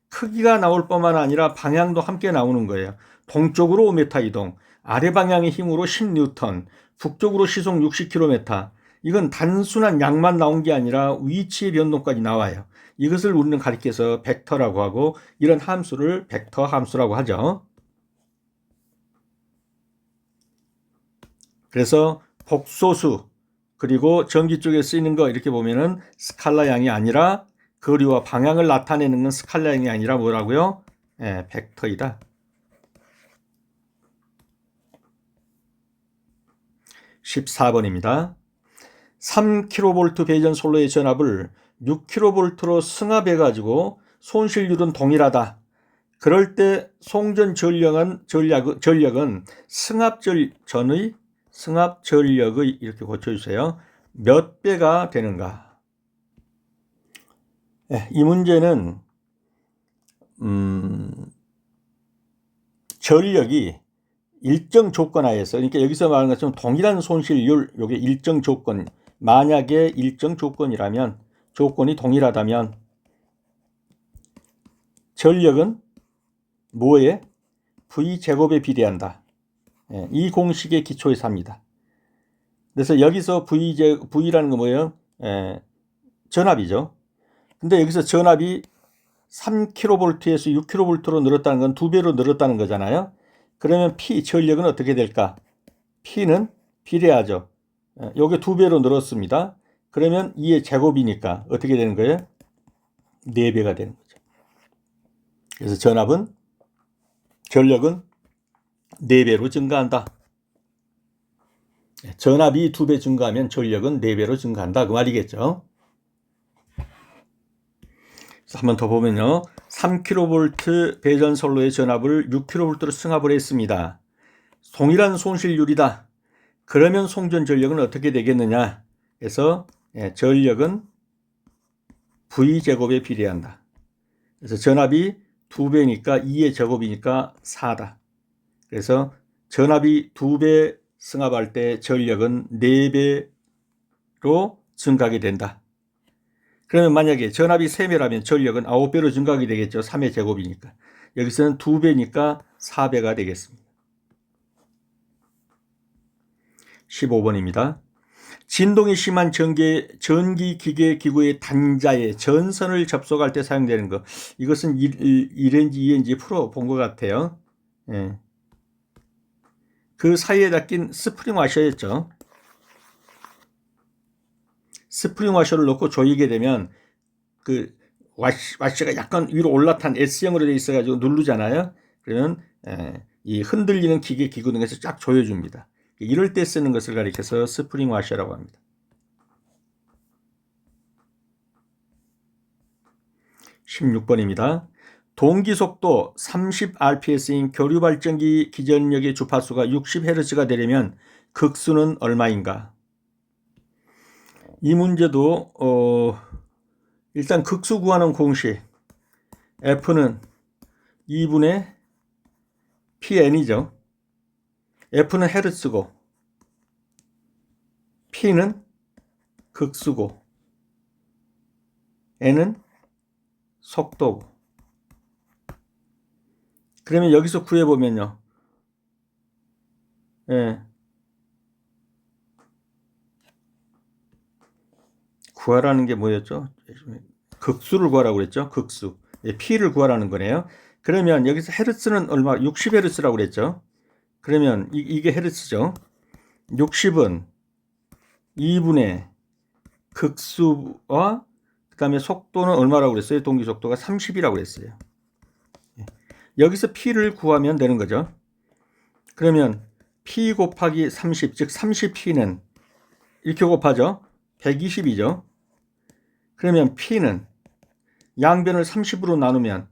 크기가 나올 뿐만 아니라 방향도 함께 나오는 거예요. 동쪽으로 5m 이동, 아래 방향의 힘으로 10N, 북쪽으로 시속 60km. 이건 단순한 양만 나온 게 아니라 위치의 변동까지 나와요. 이것을 우리는 가리켜서 벡터라고 하고, 이런 함수를 벡터 함수라고 하죠. 그래서 복소수, 그리고 전기 쪽에 쓰이는 거 이렇게 보면은 스칼라 양이 아니라 거리와 방향을 나타내는 건 스칼라형이 아니라 뭐라고요? 벡터이다. 14번입니다. 3kV 배전 솔로의 전압을 6kV로 승합해 가지고 손실률은 동일하다. 그럴 때 송전 전력은 승합 전력의 이렇게 고쳐주세요. 몇 배가 되는가? 이 문제는 전력이 일정 조건 하에서, 그러니까 여기서 말하는 것처럼 동일한 손실률, 요게 일정 조건, 만약에 일정 조건이라면, 조건이 동일하다면 전력은 뭐에? V제곱에 비례한다. 이 공식의 기초에서 합니다. 그래서 여기서 V라는 건 뭐예요? 전압이죠. 근데 여기서 전압이 3kV에서 6kV로 늘었다는 건 2배로 늘었다는 거잖아요. 그러면 P, 전력은 어떻게 될까? P는 비례하죠. 요게 2배로 늘었습니다. 그러면 2의 제곱이니까 어떻게 되는 거예요? 4배가 되는 거죠. 그래서 전력은 4배로 증가한다. 전압이 2배 증가하면 전력은 4배로 증가한다. 그 말이겠죠. 한번 더 보면요. 3kV 배전 선로의 전압을 6kV로 승합을 했습니다. 동일한 손실률이다. 그러면 송전 전력은 어떻게 되겠느냐? 그래서 전력은 V제곱에 비례한다. 그래서 전압이 2배니까 2의 제곱이니까 4다. 그래서 전압이 2배 승합할 때 전력은 4배로 증가하게 된다. 그러면 만약에 전압이 3배라면 전력은 9배로 증가하게 되겠죠. 3의 제곱이니까. 여기서는 2배니까 4배가 되겠습니다. 15번입니다. 진동이 심한 전기기계 기구의 단자에 전선을 접속할 때 사용되는 것. 이것은 1N지 2N지 풀어본 것 같아요. 그 사이에다 낀 스프링 와셔였죠. 스프링 와셔를 넣고 조이게 되면 그 와셔가 약간 위로 올라탄 S형으로 되어 있어가지고 누르잖아요. 그러면 이 흔들리는 기계 기구 등에서 쫙 조여줍니다. 이럴 때 쓰는 것을 가리켜서 스프링 와셔라고 합니다. 16번입니다. 동기속도 30rps인 교류발전기 기전력의 주파수가 60Hz가 되려면 극수는 얼마인가? 이 문제도 일단 극수 구하는 공식 F는 2분의 PN이죠. F는 헤르츠고 P는 극수고 N은 속도고. 그러면 여기서 구해보면요. 구하라는 게 뭐였죠? 극수를 구하라고 그랬죠. 극수. P를 구하라는 거네요. 그러면 여기서 헤르츠는 얼마? 60Hz라고 그랬죠. 그러면 이게 헤르츠죠. 60은 2분의 극수와 그 다음에 속도는 얼마라고 그랬어요? 동기 속도가 30이라고 그랬어요. 여기서 P를 구하면 되는 거죠. 그러면 P 곱하기 30, 즉 30P는 이렇게 곱하죠. 120이죠. 그러면 P는 양변을 30으로 나누면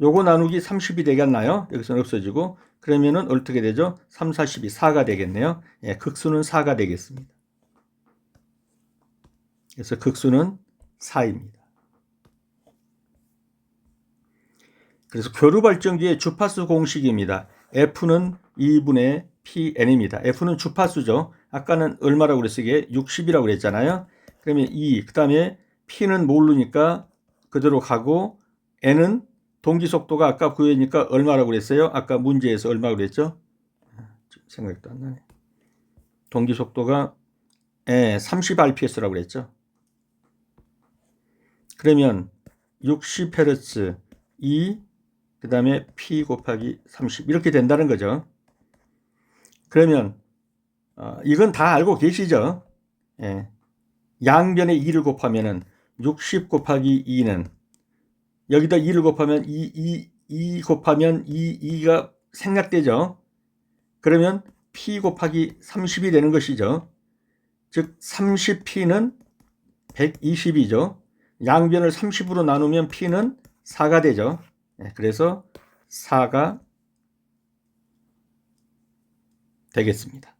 요거 나누기 30이 되겠나요? 여기서는 없어지고 그러면은 어떻게 되죠? 3, 40이 4가 되겠네요. 극수는 4가 되겠습니다. 그래서 극수는 4입니다. 그래서 교류발전기의 주파수 공식입니다. F는 2분의 PN입니다. F는 주파수죠. 아까는 얼마라고 그랬어요? 이게 60이라고 그랬잖아요. 그러면 2, 그 다음에 P는 모르니까 그대로 가고 N은 동기속도가 아까 구해니까 얼마라고 그랬어요? 아까 문제에서 얼마라고 그랬죠? 생각도 안 나네. 동기속도가 30rps라고 그랬죠. 그러면 60Hz 2, 그 다음에 P 곱하기 30 이렇게 된다는 거죠. 그러면 이건 다 알고 계시죠? 양변에 2를 곱하면은 60 곱하기 2는 여기다 2를 곱하면 2 곱하면 2가 생략되죠. 그러면 P 곱하기 30이 되는 것이죠. 즉 30P는 120이죠. 양변을 30으로 나누면 P는 4가 되죠. 그래서 4가 되겠습니다.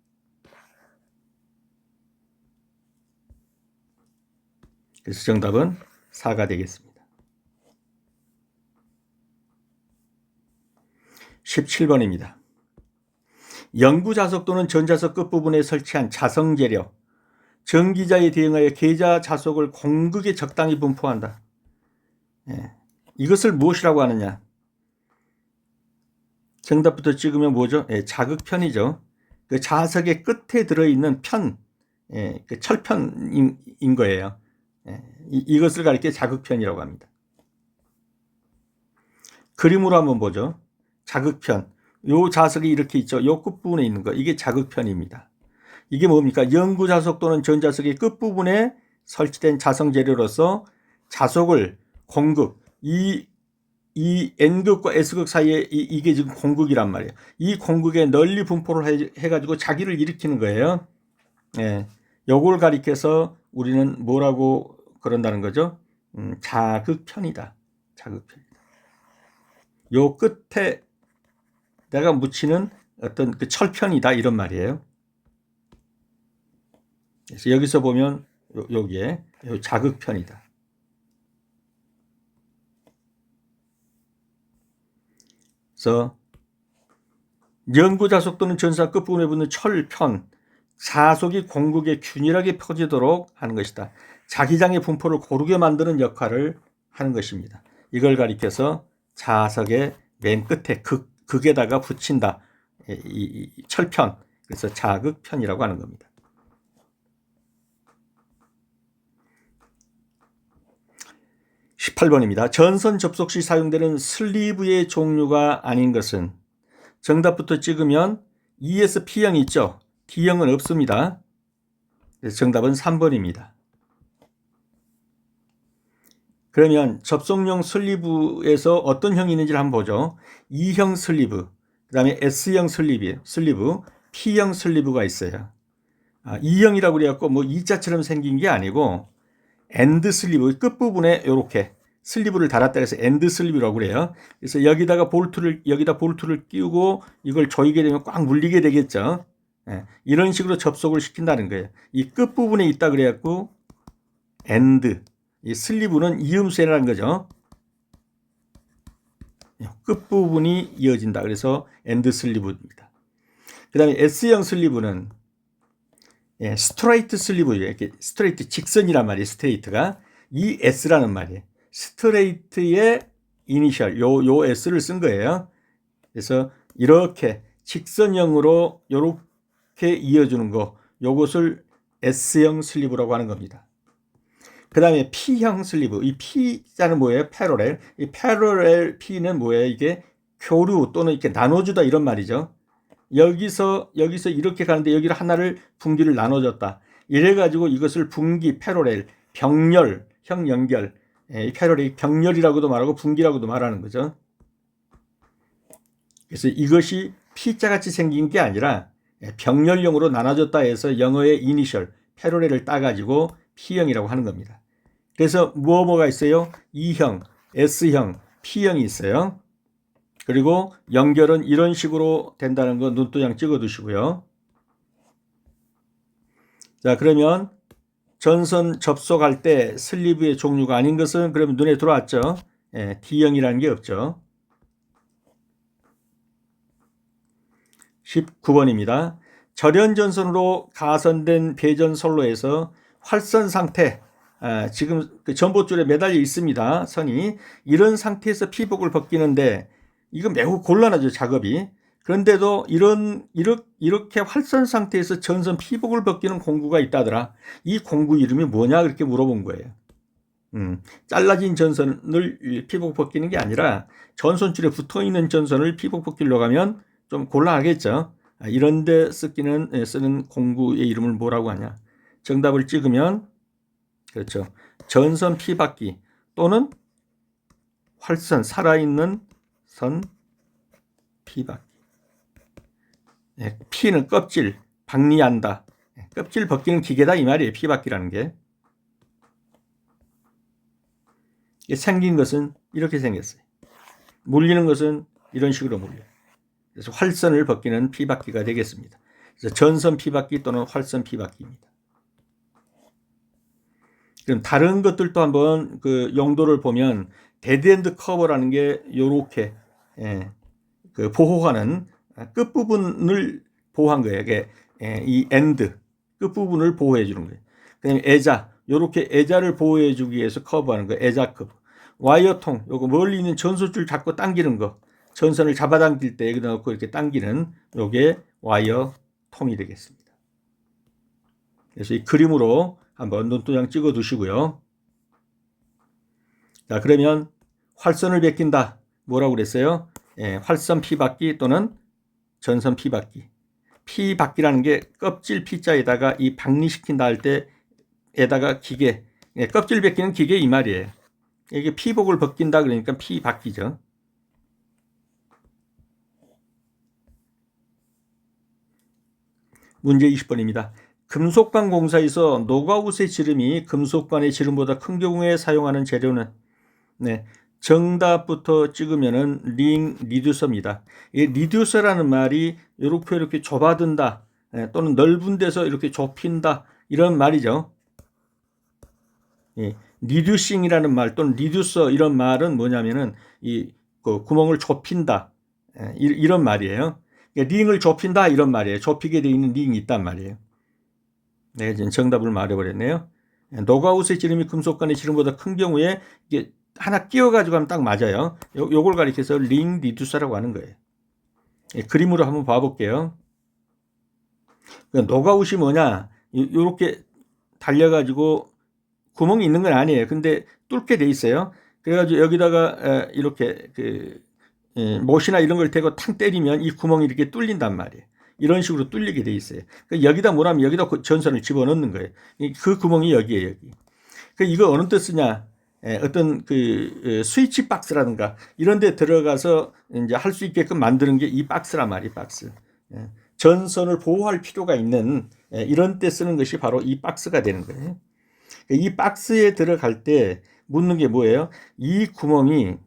그래서 정답은 4가 되겠습니다. 17번입니다. 영구자석 또는 전자석 끝부분에 설치한 자성재료, 전기자에 대응하여 계좌 자석을 공극에 적당히 분포한다. 이것을 무엇이라고 하느냐? 정답부터 찍으면 뭐죠? 자극편이죠. 그 자석의 끝에 들어있는 편, 그 철편인 거예요. 이것을 가리켜 자극편이라고 합니다. 그림으로 한번 보죠. 자극편. 요 자석이 이렇게 있죠. 요 끝부분에 있는 거. 이게 자극편입니다. 이게 뭡니까? 영구자석 또는 전자석의 끝부분에 설치된 자성 재료로서 자석을 공극, 이 N극과 S극 사이에 이게 지금 공극이란 말이에요. 이 공극에 널리 분포를 해가지고 자기를 일으키는 거예요. 요걸 가리켜서 우리는 뭐라고 그런다는 거죠? 자극편이다. 자극편이다. 요 끝에 내가 묻히는 어떤 그 철편이다 이런 말이에요. 그래서 여기서 보면 여기에 자극편이다. 그래서 영구자석 또는 전사 끝부분에 붙는 철편, 자석이 공극에 균일하게 퍼지도록 하는 것이다. 자기장의 분포를 고르게 만드는 역할을 하는 것입니다. 이걸 가리켜서 자석의 맨 끝에 극에다가 붙인다. 이 철편, 그래서 자극편이라고 하는 겁니다. 18번입니다. 전선 접속 시 사용되는 슬리브의 종류가 아닌 것은? 정답부터 찍으면 E에서 P형이 있죠. D형은 없습니다. 그래서 정답은 3번입니다. 그러면 접속용 슬리브에서 어떤 형이 있는지를 한번 보죠. E형 슬리브, 그 다음에 S형 슬리브, P형 슬리브가 있어요. E형이라고 그래갖고 뭐 E자처럼 생긴 게 아니고 엔드 슬리브 끝부분에 이렇게 슬리브를 달았다 해서 엔드 슬리브라고 그래요. 그래서 여기다 볼트를 끼우고 이걸 조이게 되면 꽉 물리게 되겠죠. 이런 식으로 접속을 시킨다는 거예요. 이 끝부분에 있다 그래갖고 엔드, 이 슬리브는 이음새라는 거죠. 끝부분이 이어진다. 그래서 엔드 슬리브입니다. 그 다음에 S형 슬리브는 스트레이트 슬리브, 이렇게 스트레이트 직선이란 말이에요. 스트레이트가 이 S라는 말이에요. 스트레이트의 이니셜 요 S를 쓴 거예요. 그래서 이렇게 직선형으로 이렇게 이어주는 거, 요것을 S형 슬리브라고 하는 겁니다. 그 다음에 P형 슬리브, 이 P자는 뭐예요? 패러렐. 이 패러렐 P는 뭐예요? 이게 교류 또는 이렇게 나눠주다 이런 말이죠. 여기서 이렇게 가는데 여기를 하나를 분기를 나눠줬다. 이래가지고 이것을 분기, 패러렐, 병렬, 형 연결, 패러렐이 병렬이라고도 말하고 분기라고도 말하는 거죠. 그래서 이것이 P자같이 생긴 게 아니라 병렬형으로 나눠졌다 해서 영어의 이니셜, 패러렐을 따가지고 P형이라고 하는 겁니다. 그래서 뭐가 있어요? E형, S형, P형이 있어요. 그리고 연결은 이런 식으로 된다는 거 눈도장 찍어 두시고요. 자, 그러면 전선 접속할 때 슬리브의 종류가 아닌 것은 그러면 눈에 들어왔죠. D형이라는 게 없죠. 19번입니다. 절연전선으로 가선된 배전선로에서 활선 상태, 지금 그 전봇줄에 매달려 있습니다. 선이. 이런 상태에서 피복을 벗기는데 이거 매우 곤란하죠, 작업이. 그런데도 이렇게 활선 상태에서 전선 피복을 벗기는 공구가 있다더라. 이 공구 이름이 뭐냐 그렇게 물어본 거예요. 잘라진 전선을 피복 벗기는 게 아니라 전선줄에 붙어있는 전선을 피복 벗기려고 하면 좀 곤란하겠죠. 이런 데 쓰는 공구의 이름을 뭐라고 하냐. 정답을 찍으면 그렇죠. 전선 P바퀴 또는 활선 살아있는 선 P바퀴. P는 껍질, 박리한다. 껍질 벗기는 기계다 이 말이에요. P바퀴라는 게. 생긴 것은 이렇게 생겼어요. 물리는 것은 이런 식으로 물려요. 그래서 활선을 벗기는 P바퀴가 되겠습니다. 그래서 전선 P바퀴 또는 활선 P바퀴입니다. 그럼 다른 것들도 한번 그 용도를 보면 데드엔드 커버라는 게 요렇게 그 보호하는 끝부분을 보호한 거예요. 이게 이 엔드 끝부분을 보호해 주는 거예요. 그다음에 애자 요렇게 애자를 보호해 주기 위해서 커버하는 거 애자 커버. 와이어통 요거 멀리 있는 전소줄 잡고 당기는 거. 전선을 잡아당길 때 여기다 놓고 이렇게 당기는 요게 와이어통이 되겠습니다. 그래서 이 그림으로 한번 눈도장 찍어 두시고요. 자, 그러면 활선을 베낀다. 뭐라고 그랬어요? 활선 P바퀴 또는 전선 P바퀴. P바퀴라는 게 껍질 P자에다가 이 박리시킨다 할 때에다가 기계, 껍질 베끼는 기계 이 말이에요. 이게 P복을 벗긴다 그러니까 P바퀴죠. 문제 20번입니다. 금속관 공사에서 노가웃의 지름이 금속관의 지름보다 큰 경우에 사용하는 재료는 정답부터 찍으면은 링 리듀서입니다. 이 리듀서라는 말이 이렇게 좁아든다 또는 넓은 데서 이렇게 좁힌다 이런 말이죠. 리듀싱이라는 말 또는 리듀서 이런 말은 뭐냐면은 이 그 구멍을 좁힌다 이런 말이에요. 링을 좁힌다 이런 말이에요. 좁히게 되어 있는 링이 있단 말이에요. 네, 지금 정답을 말해버렸네요. 노가웃의 지름이 금속관의 지름보다 큰 경우에 이게 하나 끼워가지고 하면 딱 맞아요. 요걸 가리켜서 링 리듀서라고 하는 거예요. 그림으로 한번 봐볼게요. 노가웃이 뭐냐? 요렇게 달려가지고 구멍이 있는 건 아니에요. 근데 뚫게 돼 있어요. 그래가지고 여기다가 이렇게 못이나 이런 걸 대고 탕 때리면 이 구멍이 이렇게 뚫린단 말이에요. 이런 식으로 뚫리게 돼 있어요. 여기다 뭐라면 여기다 전선을 집어넣는 거예요. 그 구멍이 여기에요, 여기. 이거 어느 때 쓰냐? 어떤 그 스위치 박스라든가 이런 데 들어가서 이제 할 수 있게끔 만드는 게 이 박스란 말이에요, 박스. 전선을 보호할 필요가 있는 이런 때 쓰는 것이 바로 이 박스가 되는 거예요. 이 박스에 들어갈 때 묻는 게 뭐예요? 이 구멍이,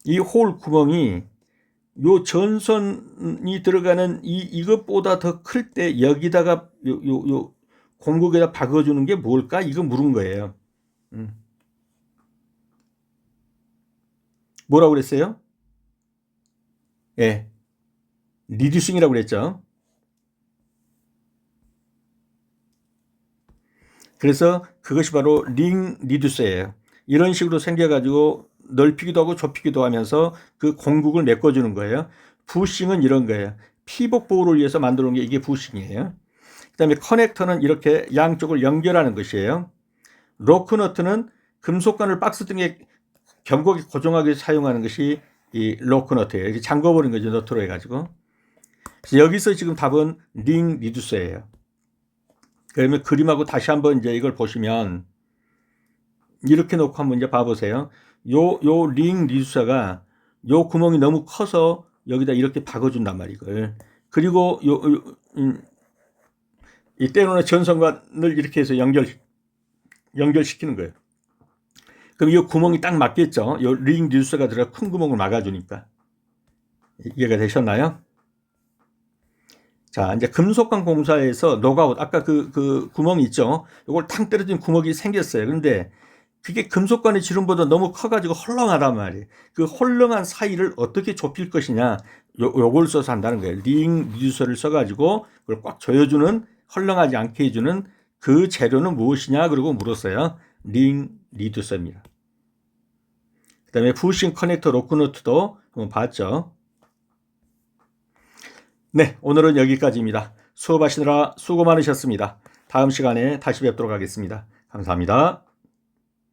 이 홀 구멍이 요 전선이 들어가는 이것보다 더 클 때 여기다가 요 공국에다 박아주는 게 뭘까? 이거 물은 거예요. 뭐라고 그랬어요? 리듀싱이라고 그랬죠. 그래서 그것이 바로 링 리듀서예요. 이런 식으로 생겨가지고 넓히기도 하고 좁히기도 하면서 그 공국을 메꿔주는 거예요. 부싱은 이런 거예요. 피복 보호를 위해서 만들어 놓은 게 이게 부싱이에요. 그 다음에 커넥터는 이렇게 양쪽을 연결하는 것이에요. 로크너트는 금속관을 박스 등에 견고하게 고정하기 위해서 사용하는 것이 이 로크너트예요. 이렇게 잠궈버린 거죠. 너트로 해가지고. 그래서 여기서 지금 답은 링 리듀서예요. 그러면 그림하고 다시 한번 이제 이걸 보시면 이렇게 놓고 한번 이제 봐보세요. 요 링 리듀서가 요 구멍이 너무 커서 여기다 이렇게 박아준단 말이에요. 이걸. 그리고 이 때로는 전선관을 이렇게 해서 연결시키는 거예요. 그럼 이 구멍이 딱 맞겠죠. 요 링 리듀서가 들어가 큰 구멍을 막아주니까. 이해가 되셨나요? 자, 이제 금속관 공사에서 노가웃, 아까 그 구멍이 있죠. 이걸 탕 때려진 구멍이 생겼어요. 그런데 그게 금속관의 지름보다 너무 커가지고 헐렁하단 말이에요. 그 헐렁한 사이를 어떻게 좁힐 것이냐, 요걸 써서 한다는 거예요. 링 리듀서를 써가지고 그걸 꽉 조여주는, 헐렁하지 않게 해주는 그 재료는 무엇이냐, 그러고 물었어요. 링 리듀서입니다. 그 다음에 부싱 커넥터 로크너트도 한번 봤죠. 네, 오늘은 여기까지입니다. 수업하시느라 수고 많으셨습니다. 다음 시간에 다시 뵙도록 하겠습니다. 감사합니다.